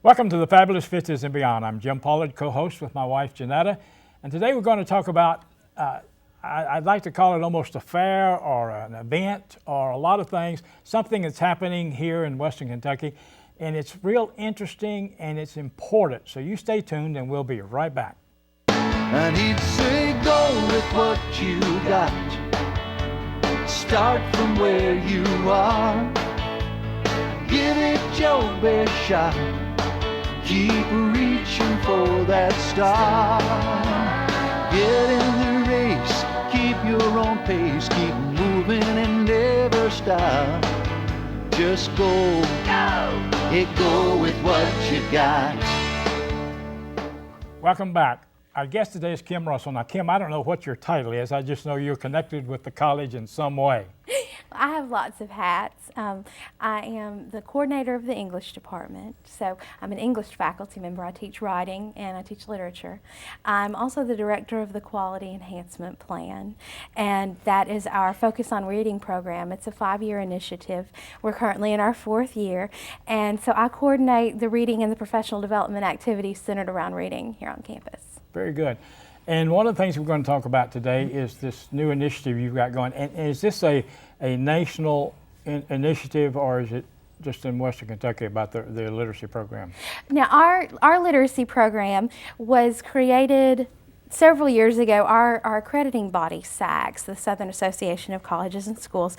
Welcome to the Fabulous Fifties and Beyond. I'm Jim Pollard, co-host with my wife Janetta, and today we're going to talk about, I'd like to call it almost a fair or an event or a lot of things, something that's happening here in Western Kentucky, and it's real interesting and it's important. So you stay tuned and we'll be right back. And he'd say, go with what you got. Start from where you are. Give it your best shot. Keep reaching for that star. Get in the race, keep your own pace, keep moving and never stop. Just go, go with what you got. Welcome back. Our guest today is Kim Russell. Now, Kim, I don't know what your title is. I just know you're connected with the college in some way. I have lots of hats. I am the coordinator of the English department, so I'm an English faculty member. I teach writing and I teach literature. I'm also the director of the Quality Enhancement Plan, and that is our Focus on Reading program. It's a 5-year initiative. We're currently in our 4th year, and so I coordinate the reading and the professional development activities centered around reading here on campus. Very good. And one of the things we're going to talk about today is this new initiative you've got going. And is this a national initiative, or is it just in Western Kentucky about the literacy program? Now, our literacy program was created several years ago. Our accrediting body, SACS, the Southern Association of Colleges and Schools,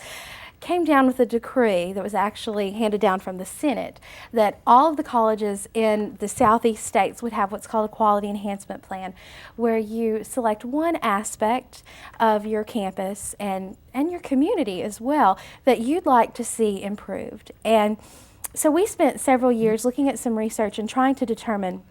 came down with a decree that was actually handed down from the Senate that all of the colleges in the southeast states would have what's called a quality enhancement plan, where you select one aspect of your campus and your community as well that you'd like to see improved. And so we spent several years looking at some research and trying to determine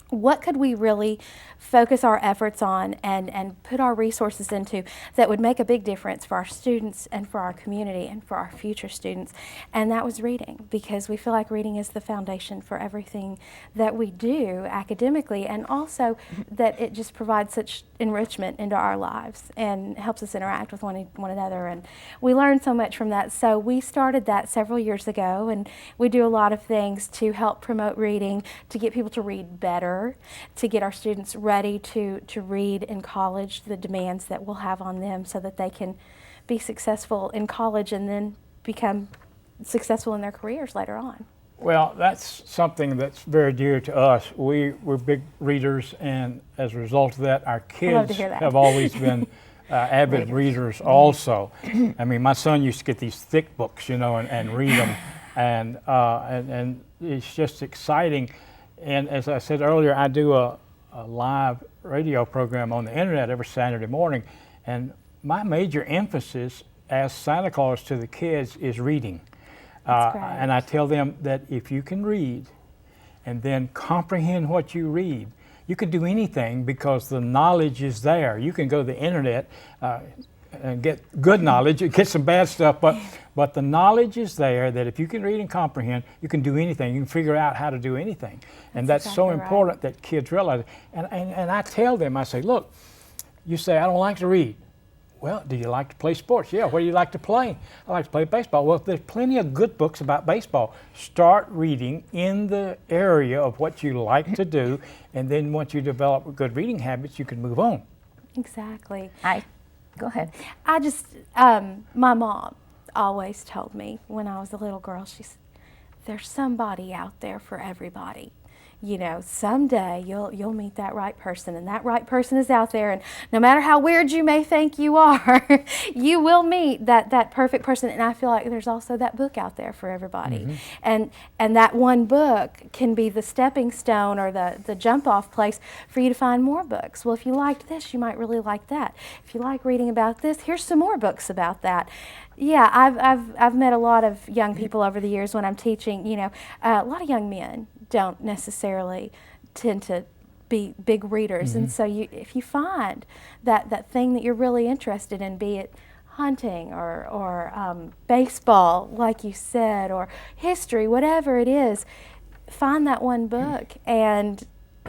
what could we really focus our efforts on and put our resources into that would make a big difference for our students and for our community and for our future students. And that was reading, because we feel like reading is the foundation for everything that we do academically, and also that it just provides such enrichment into our lives and helps us interact with one another. And we learn so much from that. So we started that several years ago, and we do a lot of things to help promote reading, to get people to read better, to get our students ready to read in college, the demands that we'll have on them so that they can be successful in college and then become successful in their careers later on. Well, that's something that's very dear to us. We're big readers, and as a result of that, our kids have always been avid readers also. I mean, my son used to get these thick books, and read them, and it's just exciting. And as I said earlier, I do a live radio program on the internet every Saturday morning, and my major emphasis as Santa Claus to the kids is reading. And I tell them that if you can read and then comprehend what you read, you can do anything because the knowledge is there. You can go to the internet and get good knowledge, get some bad stuff, but the knowledge is there that if you can read and comprehend, you can do anything. You can figure out how to do anything. And that's exactly so important that kids realize it. And I tell them, I say, look, you say, I don't like to read. Well, do you like to play sports? Yeah, what do you like to play? I like to play baseball. Well, there's plenty of good books about baseball. Start reading in the area of what you like to do, and then once you develop good reading habits, you can move on. Exactly. Go ahead. My mom always told me when I was a little girl, she said, there's somebody out there for everybody. Someday you'll meet that right person, and that right person is out there, and no matter how weird you may think you are, you will meet that perfect person. And I feel like there's also that book out there for everybody. Mm-hmm. And that one book can be the stepping stone or the jump off place for you to find more books. Well, if you liked this, you might really like that. If you like reading about this, here's some more books about that. Yeah, I've met a lot of young people over the years when I'm teaching. A lot of young men don't necessarily tend to be big readers, and so if you find that thing that you're really interested in, be it hunting or baseball, like you said, or history, whatever it is, find that one book, and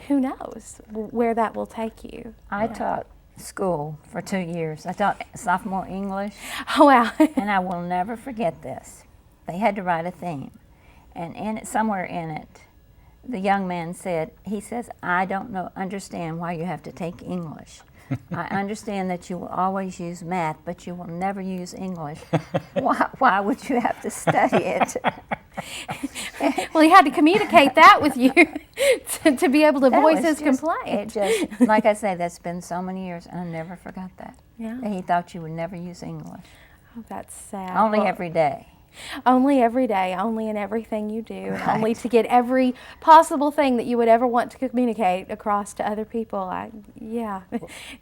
who knows where that will take you. I taught school for 2 years. I taught sophomore English. Oh, wow. And I will never forget this. They had to write a theme, and somewhere in it, the young man said, he says, I don't understand why you have to take English. I understand that you will always use math, but you will never use English. Why would you have to study it? Well, he had to communicate that with you to be able to voice his complaint. It just, like I say, that's been so many years, and I never forgot that. Yeah. That he thought you would never use English. Oh, that's sad. Only every day. Only every day, only in everything you do, and Right. only to get every possible thing that you would ever want to communicate across to other people. Yeah,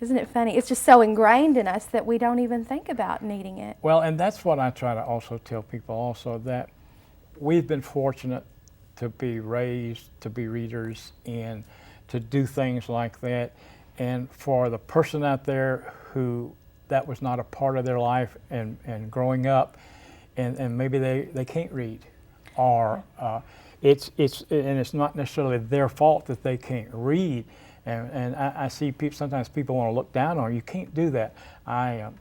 isn't it funny? It's just so ingrained in us that we don't even think about needing it. Well, and that's what I try to also tell people also, that we've been fortunate to be raised to be readers and to do things like that. And for the person out there who that was not a part of their life and growing up, and maybe they can't read, or it's not necessarily their fault that they can't read. And I see sometimes people want to look down on you. You can't do that. I've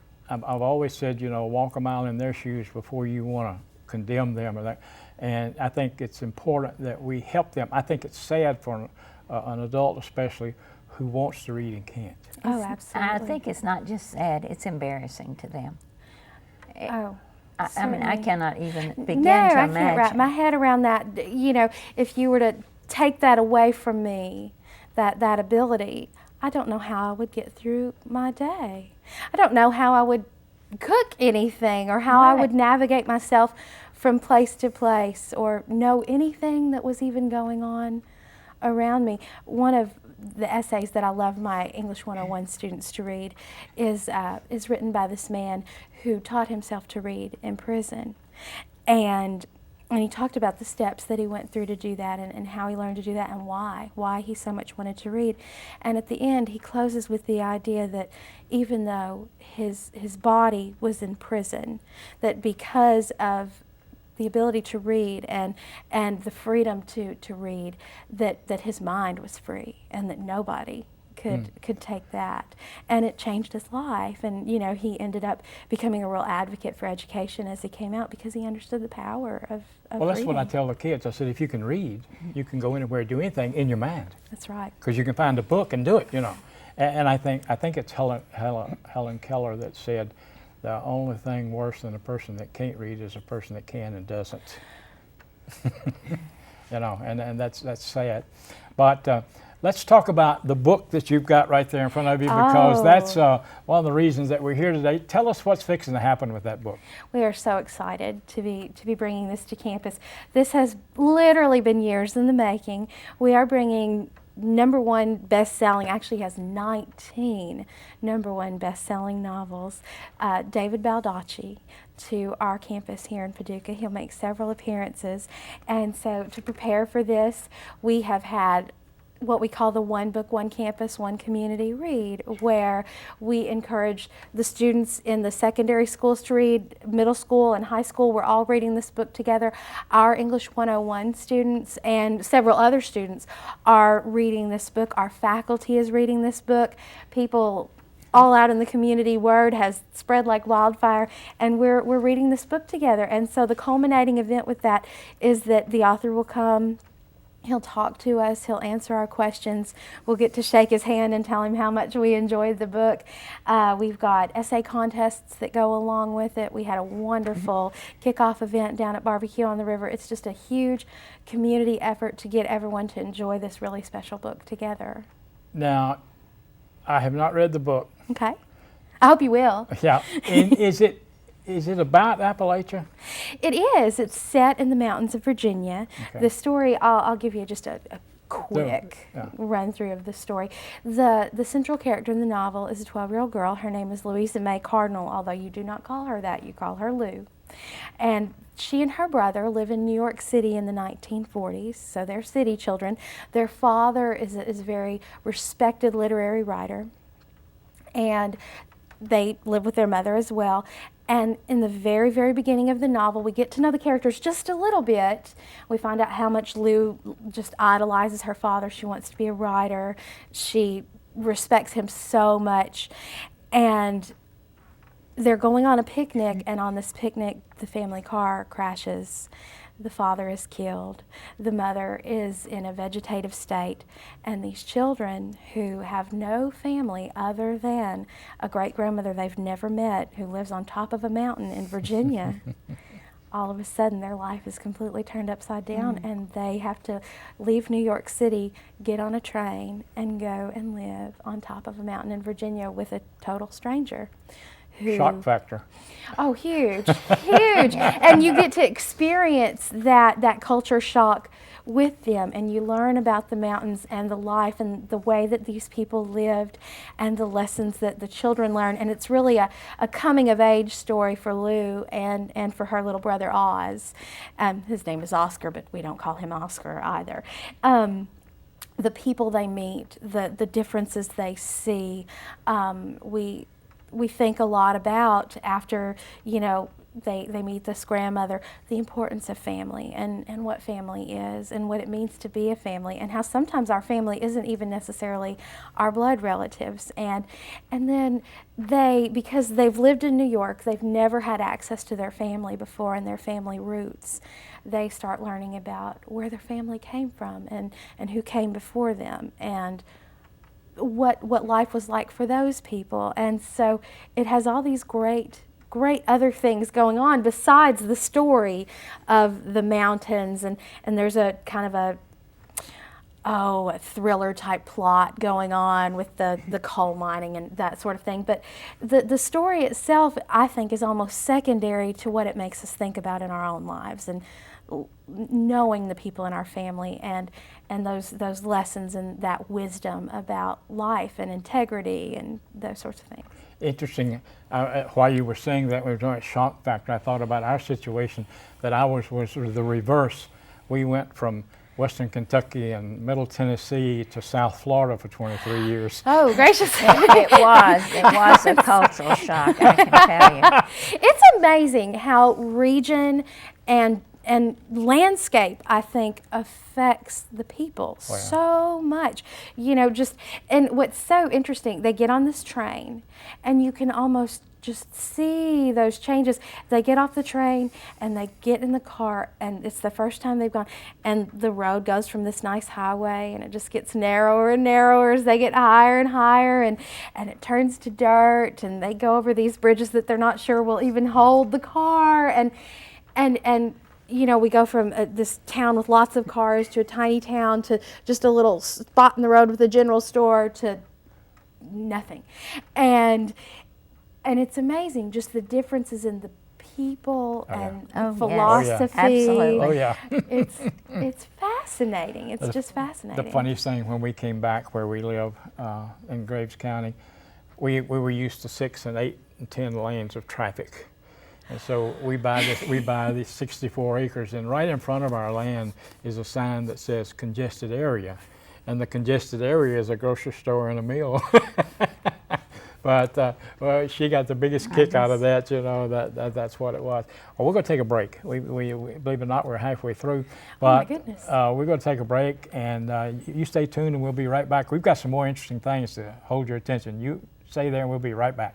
always said, walk a mile in their shoes before you want to condemn them or that. And I think it's important that we help them. I think it's sad for an adult especially who wants to read and can't. Oh, absolutely. I think it's not just sad, it's embarrassing to them. Oh. I mean, I cannot even begin No, to I imagine. can't wrap my head around that. If you were to take that away from me, that ability, I don't know how I would get through my day. I don't know how I would cook anything or how I would navigate myself from place to place or know anything that was even going on around me. One of the essays that I love my English 101 students to read is written by this man who taught himself to read in prison. And he talked about the steps that he went through to do that and how he learned to do that and why he so much wanted to read. And at the end, he closes with the idea that even though his body was in prison, that because of the ability to read and the freedom to read, that his mind was free and that nobody could take that. And it changed his life. And, he ended up becoming a real advocate for education as he came out because he understood the power of Well, that's reading. what I tell the kids. I said, if you can read, you can go anywhere, do anything in your mind. That's right. Because you can find a book and do it, And I think it's Helen Keller that said, the only thing worse than a person that can't read is a person that can and doesn't. And that's sad. But let's talk about the book that you've got right there in front of you, because that's one of the reasons that we're here today. Tell us what's fixing to happen with that book. We are so excited to be bringing this to campus. This has literally been years in the making. We are bringing #1 best-selling, actually has 19 #1 best-selling novels, David Baldacci, to our campus here in Paducah. He'll make several appearances. And so to prepare for this, we have had what we call the One Book, One Campus, One Community read, where we encourage the students in the secondary schools to read, middle school and high school. We're all reading this book together. Our English 101 students and several other students are reading this book. Our faculty is reading this book. People all out in the community, word has spread like wildfire, and we're reading this book together. And so the culminating event with that is that the author will come. He'll talk to us, he'll answer our questions, we'll get to shake his hand and tell him how much we enjoyed the book. We've got essay contests that go along with it. We had a wonderful kickoff event down at Barbecue on the River. It's just a huge community effort to get everyone to enjoy this really special book together. Now, I have not read the book. Okay. I hope you will. Yeah. And is it about Appalachia? It is. It's set in the mountains of Virginia. Okay. The story, I'll give you just a quick run through of the story. The central character in the novel is a 12-year-old girl. Her name is Louisa May Cardinal, although you do not call her that. You call her Lou. And she and her brother live in New York City in the 1940s, so they're city children. Their father is a very respected literary writer, and they live with their mother as well. And in the very, very beginning of the novel, we get to know the characters just a little bit. We find out how much Lou just idolizes her father. She wants to be a writer. She respects him so much. And they're going on a picnic, and on this picnic, the family car crashes. the father is killed, the mother is in a vegetative state, and these children who have no family other than a great-grandmother they've never met who lives on top of a mountain in Virginia, all of a sudden their life is completely turned upside down, and they have to leave New York City, get on a train, and go and live on top of a mountain in Virginia with a total stranger. Shock factor. Oh, huge, huge. And you get to experience that culture shock with them, and you learn about the mountains and the life and the way that these people lived and the lessons that the children learn. And it's really a coming of age story for Lou and for her little brother Oz. His name is Oscar, but we don't call him Oscar either. The people they meet, the differences they see, we think a lot about after, they meet this grandmother, the importance of family and what family is and what it means to be a family, and how sometimes our family isn't even necessarily our blood relatives. And then because they've lived in New York, they've never had access to their family before and their family roots. They start learning about where their family came from and who came before them and what life was like for those people. And so it has all these great other things going on besides the story of the mountains, and there's a kind of a thriller type plot going on with the coal mining and that sort of thing. But the story itself, I think, is almost secondary to what it makes us think about in our own lives, and knowing the people in our family and those lessons and that wisdom about life and integrity and those sorts of things. Interesting. While you were saying that, we were talking about shock factor, I thought about our situation, that ours was sort of the reverse. We went from Western Kentucky and Middle Tennessee to South Florida for 23 years. Oh, gracious. It was a cultural shock, I can tell you. It's amazing how region and landscape, I think, affects the people so much. And what's so interesting, they get on this train and you can almost just see those changes. They get off the train and they get in the car, and it's the first time they've gone, and the road goes from this nice highway and it just gets narrower and narrower as they get higher and higher, and it turns to dirt, and they go over these bridges that they're not sure will even hold the car, and we go from this town with lots of cars to a tiny town to just a little spot in the road with a general store to nothing. And it's amazing, just the differences in the people and philosophy. Absolutely. Oh, yeah. It's fascinating. It's just fascinating. The funniest thing, when we came back where we live in Graves County, we were used to 6 and 8 and 10 lanes of traffic. And so we buy these 64 acres, and right in front of our land is a sign that says congested area. And the congested area is a grocery store and a mill. But she got the biggest kick out of that, that's what it was. Well, we're going to take a break. We believe it or not, we're halfway through. But oh my goodness. We're going to take a break, and you stay tuned and we'll be right back. We've got some more interesting things to hold your attention. You stay there and we'll be right back.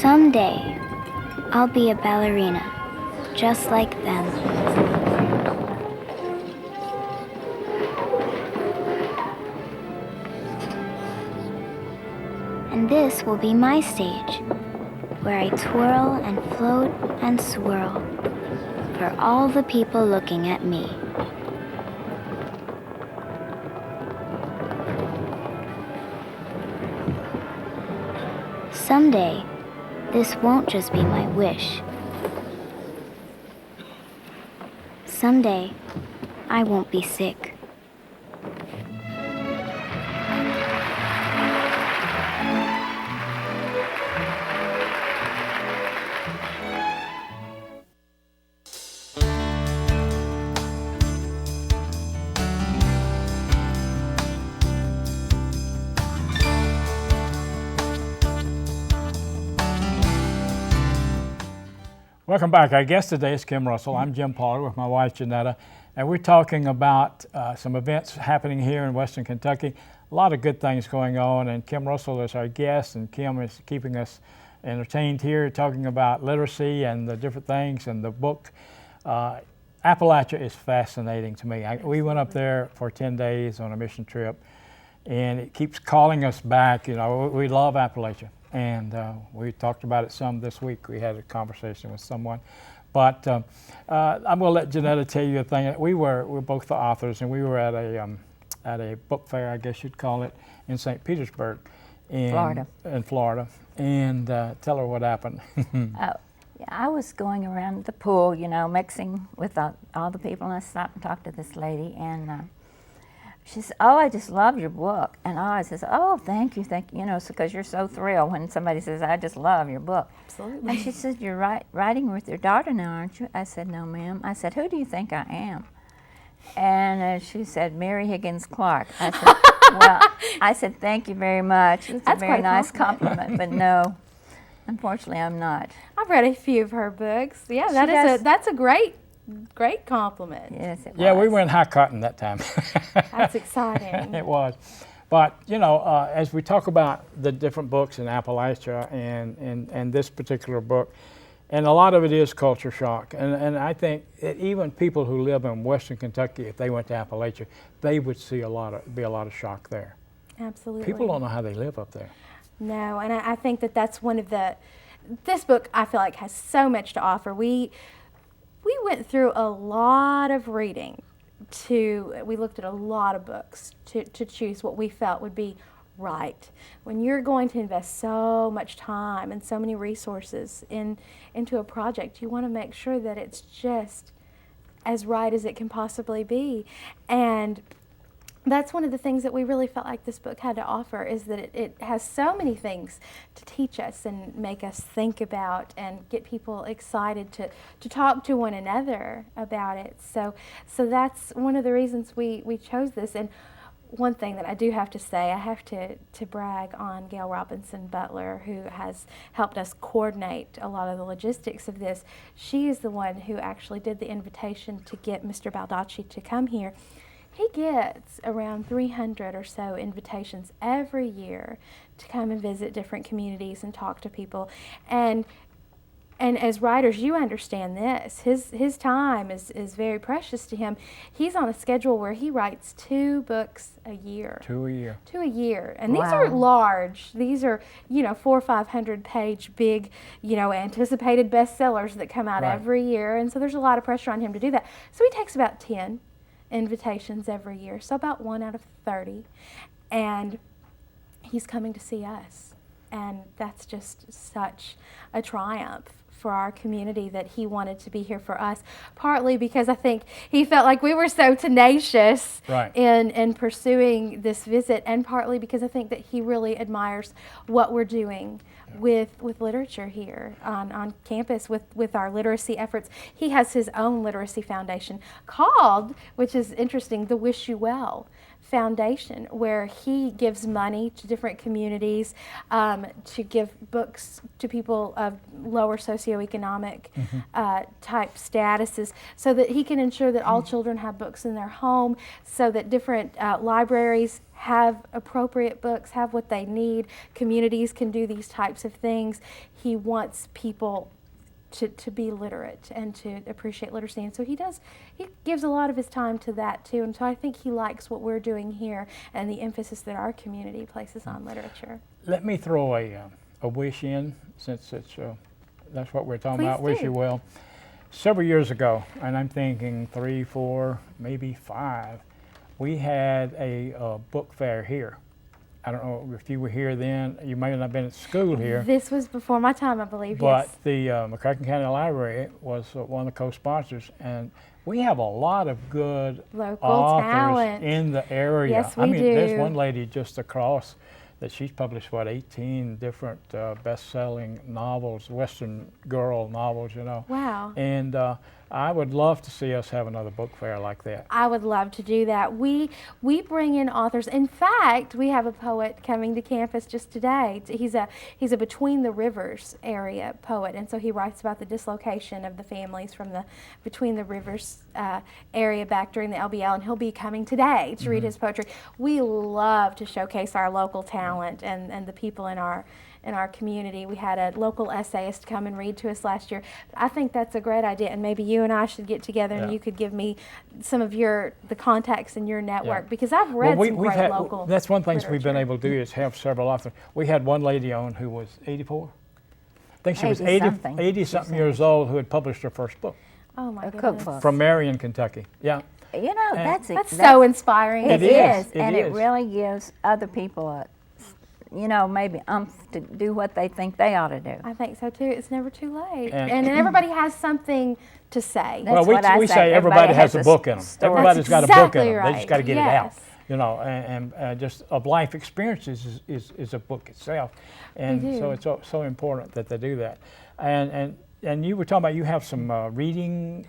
Someday, I'll be a ballerina, just like them. And this will be my stage, where I twirl and float and swirl for all the people looking at me. Someday, this won't just be my wish. Someday, I won't be sick. Welcome back. Our guest today is Kim Russell. I'm Jim Pollard with my wife Janetta, and we're talking about some events happening here in Western Kentucky. A lot of good things going on, and Kim Russell is our guest, and Kim is keeping us entertained here, talking about literacy and the different things and the book. Appalachia is fascinating to me. We went up there for 10 days on a mission trip, and it keeps calling us back. You know, we love Appalachia, and we talked about it some this week. We had a conversation with someone, but I'm going to let Janetta tell you a thing. We're both the authors, and we were at a book fair, I guess you'd call it, in St. Petersburg, in Florida, and tell her what happened. I was going around the pool, you know, mixing with all the people, and I stopped and talked to this lady, and she said, "Oh, I just love your book." And I says, "Oh, thank you, you know, because you're so thrilled when somebody says, I just love your book." Absolutely. And she said, "You're writing with your daughter now, aren't you?" I said, "No, ma'am." I said, "Who do you think I am?" And she said, "Mary Higgins Clark." I said, "Well," I said, "Thank you very much. It's a very nice compliment, but no. Unfortunately, I'm not." I've read a few of her books. Yeah, that's a great compliment. Yes, it was. Yeah, we went high cotton that time. That's exciting. It was. But, you know, as we talk about the different books in Appalachia and this particular book, and a lot of it is culture shock. And I think that even people who live in Western Kentucky, if they went to Appalachia, they would see be a lot of shock there. Absolutely. People don't know how they live up there. No, and I think that's one of this book I feel like has so much to offer. We went through a lot of reading we looked at a lot of books to choose what we felt would be right. When you're going to invest so much time and so many resources into a project, you want to make sure that it's just as right as it can possibly be. And that's one of the things that we really felt like this book had to offer, is that it has so many things to teach us and make us think about and get people excited to talk to one another about it. So that's one of the reasons we chose this. And one thing that I do have to say, I have to brag on Gail Robinson Butler, who has helped us coordinate a lot of the logistics of this. She is the one who actually did the invitation to get Mr. Baldacci to come here. He gets around 300 or so invitations every year to come and visit different communities and talk to people. And as writers, you understand this. His time is very precious to him. He's on a schedule where he writes 2 books a year. 2 a year. 2 a year. And these are large. These are, 400 or 500 page big, anticipated bestsellers that come out every year. And so there's a lot of pressure on him to do that. So he takes about 10 invitations every year, so about 1 out of 30, and he's coming to see us, and that's just such a triumph for our community that he wanted to be here for us, partly because I think he felt like we were so tenacious in pursuing this visit, and partly because I think that he really admires what we're doing with literature here on campus with our literacy efforts. He has his own literacy foundation called, which is interesting, the Wish You Well Foundation, where he gives money to different communities to give books to people of lower socioeconomic type statuses, so that he can ensure that all children have books in their home, so that different libraries have appropriate books, have what they need. Communities can do these types of things. He wants people to be literate and to appreciate literacy, and so he gives a lot of his time to that too, and so I think he likes what we're doing here and the emphasis that our community places on literature. Let me throw a wish in, since that's what we're talking about. Wish You Well. Several years ago, and I'm thinking 3, 4, maybe 5, we had a book fair here. I don't know if you were here then. You may not have been at school here. This was before my time, I believe, but yes. The McCracken County Library was one of the co-sponsors, and we have a lot of good local authors talent in the area. Yes, we do. There's one lady just across that she's published, 18 different best-selling novels, Western girl novels, Wow. And I would love to see us have another book fair like that. I would love to do that. We bring in authors. In fact, we have a poet coming to campus just today. He's a Between the Rivers area poet, and so he writes about the dislocation of the families from the Between the Rivers area back during the LBL, and he'll be coming today to read his poetry. We love to showcase our local talent and the people in our community. We had a local essayist come and read to us last year. I think that's a great idea, and maybe you and I should get together and you could give me some of the contacts in your network, because I've read some great local That's one thing we've been literature. able to do is have several authors. We had one lady on who was 84. I think she was 80-something. 80-something years old, who had published her first book Oh my A goodness. cookbook. from Marion, Kentucky. Yeah. You know, And- That's so inspiring. It is. is, It and is. it really gives other people maybe to do what they think they ought to do. I think so too. It's never too late. And- And everybody has something to say. That's Well, what I we say. say everybody has a has a book in them. story. Everybody's got a That's book in them. exactly They just got to right. get it out. Yes. You know, and just of life experiences is a book itself, and We do. so it's so important that they do that. And you were talking about you have some reading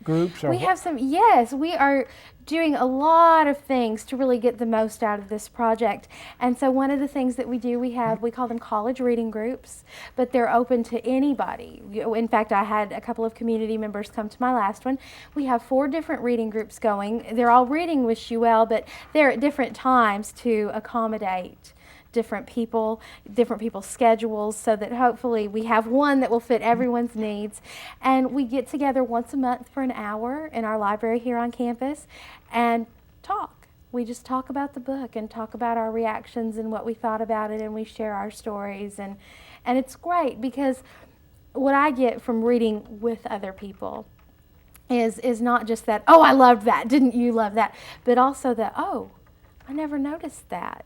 groups, or We have some, yes, we are doing a lot of things to really get the most out of this project. And so one of the things that we do, we call them college reading groups, but they're open to anybody. In fact, I had a couple of community members come to my last one. We have 4 different reading groups going. They're all reading with Shuel, but they're at different times to accommodate different people's schedules, so that hopefully we have one that will fit everyone's needs. And we get together once a month for an hour in our library here on campus and talk. We just talk about the book and talk about our reactions and what we thought about it, and we share our stories. And it's great, because what I get from reading with other people is not just that, oh, I loved that, didn't you love that, but also that, oh, I never noticed that.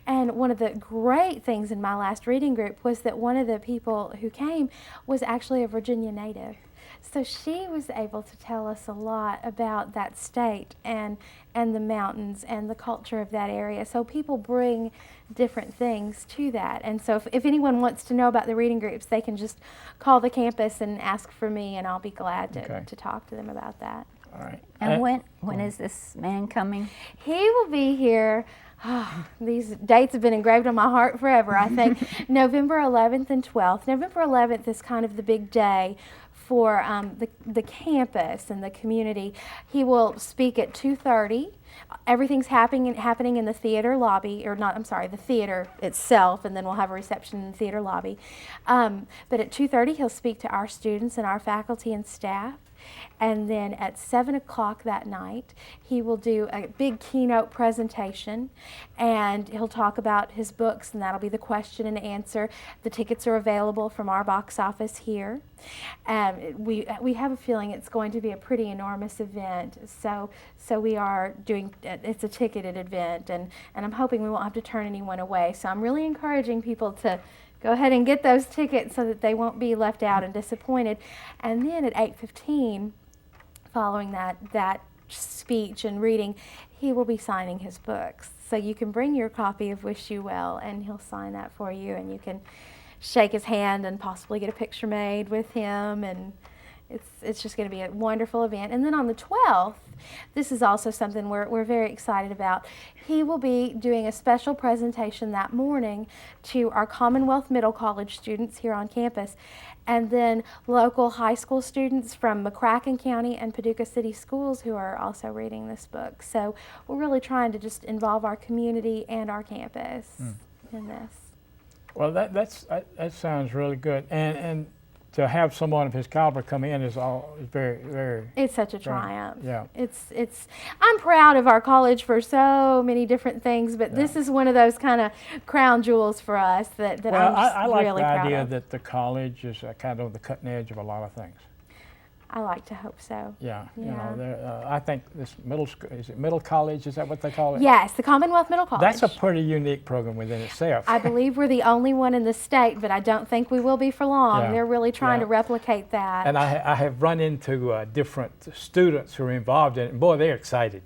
And one of the great things in my last reading group was that one of the people who came was actually a Virginia native. So she was able to tell us a lot about that state and the mountains and the culture of that area. So people bring different things to that. And so if anyone wants to know about the reading groups, they can just call the campus and ask for me, and I'll be glad to talk to them about that. all right. And when is this man coming? He will be here. These dates have been engraved on my heart forever, I think. November 11th and 12th. November 11th is kind of the big day for the campus and the community. He will speak at 2:30. Everything's happening in the theater lobby, or not, I'm sorry, the theater itself, and then we'll have a reception in the theater lobby. But at 2:30 he'll speak to our students and our faculty and staff. And then at 7 o'clock that night, he will do a big keynote presentation, and he'll talk about his books, and that'll be the question and answer. The tickets are available from our box office here. We have a feeling it's going to be a pretty enormous event, so we are doing, it's a ticketed event, and I'm hoping we won't have to turn anyone away. So I'm really encouraging people to go ahead and get those tickets so that they won't be left out and disappointed. And then at 8:15, following that speech and reading, he will be signing his books. So you can bring your copy of Wish You Well, and he'll sign that for you, and you can shake his hand and possibly get a picture made with him, and it's just going to be a wonderful event. And then on the 12th, this is also something we're very excited about. He will be doing a special presentation that morning to our Commonwealth Middle College students here on campus, and then local high school students from McCracken County and Paducah City Schools who are also reading this book. So we're really trying to just involve our community and our campus in this. Well, that sounds really good, and to have someone of his caliber come in is very, very. It's such a triumph. Yeah. It's. I'm proud of our college for so many different things, but this is one of those kind of crown jewels for us that Well, I'm just I like really the proud idea of. that the college is kind of the cutting edge of a lot of things. I like to hope so. Yeah, you Yeah. know, I think this middle school, is it middle college, is that what they call it? Yes, the Commonwealth Middle College. That's a pretty unique program within itself. I believe we're the only one in the state, but I don't think we will be for long. Yeah. They're really trying Yeah. to replicate that. And I have run into different students who are involved in it, and boy, they're excited.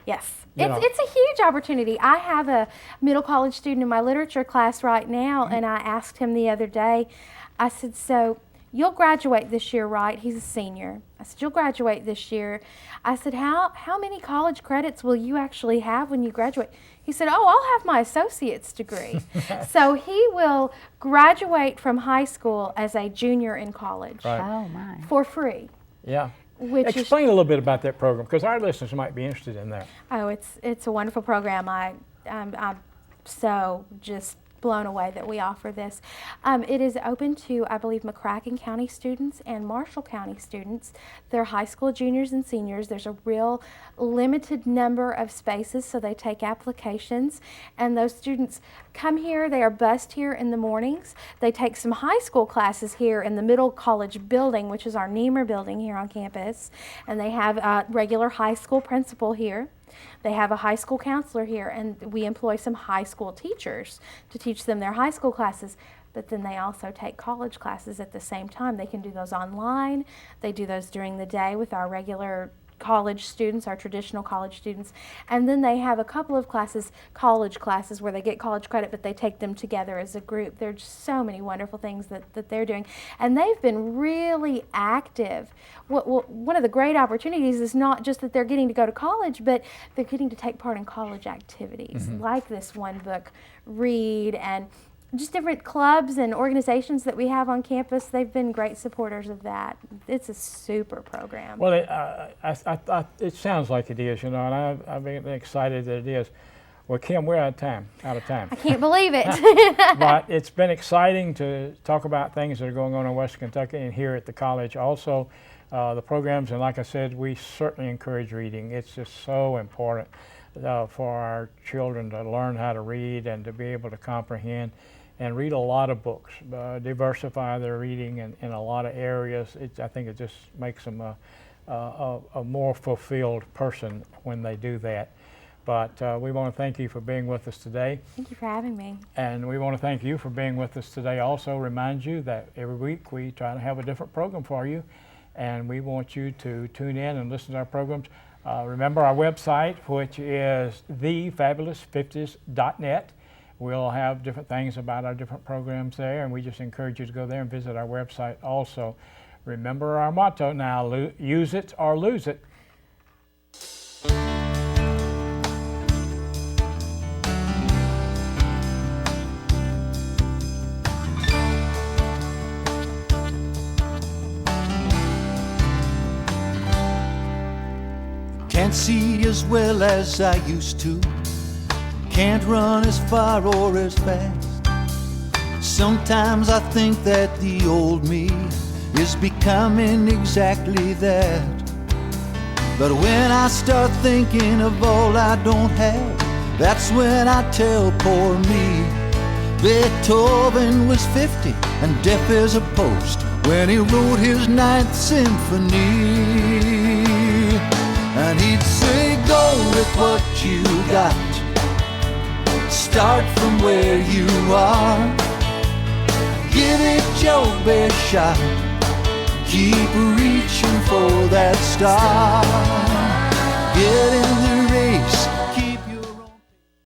Yes, You know. it's a huge opportunity. I have a middle college student in my literature class right now, and I asked him the other day, I said, so you'll graduate this year, right? He's a senior. I said, you'll graduate this year. I said, how many college credits will you actually have when you graduate? He said, oh, I'll have my associate's degree. So he will graduate from high school as a junior in college. Right. Oh, my. For free. Yeah. Which Explain a little bit about that program, because our listeners might be interested in that. Oh, it's a wonderful program. I'm so just blown away that we offer this. It is open to, I believe, McCracken County students and Marshall County students. They're high school juniors and seniors. There's a real limited number of spaces, so they take applications. And those students come here. They are bused here in the mornings. They take some high school classes here in the Middle College building, which is our Niemer building here on campus. And they have a regular high school principal here. They have a high school counselor here, and we employ some high school teachers to teach them their high school classes. But then they also take college classes at the same time. They can do those online. They do those during the day with our regular college students, our traditional college students. And then they have a couple of classes, college classes, where they get college credit, but they take them together as a group. There's so many wonderful things that they're doing. And they've been really active. One of the great opportunities is not just that they're getting to go to college, but they're getting to take part in college activities, like this one book, read, and just different clubs and organizations that we have on campus. They've been great supporters of that. It's a super program. Well, it sounds like it is, and I've been excited that it is. Well, Kim, we're out of time. I can't believe it. But it's been exciting to talk about things that are going on in Western Kentucky and here at the college. Also, the programs, and like I said, we certainly encourage reading. It's just so important for our children to learn how to read and to be able to comprehend and read a lot of books, diversify their reading in a lot of areas. I think it just makes them a more fulfilled person when they do that. But we want to thank you for being with us today. Thank you for having me. And we want to thank you for being with us today. Also remind you that every week we try to have a different program for you, and we want you to tune in and listen to our programs. Remember our website, which is thefabulousfifties.net. We'll have different things about our different programs there, and we just encourage you to go there and visit our website also. Remember our motto now, use it or lose it. Can't see as well as I used to. Can't run as far or as fast. Sometimes I think that the old me is becoming exactly that. But when I start thinking of all I don't have, that's when I tell poor me Beethoven was 50 and deaf as a post when he wrote his Ninth Symphony. And he'd say, go with what you got. Start from where you are. Give it your best shot. Keep reaching for that star. Get in the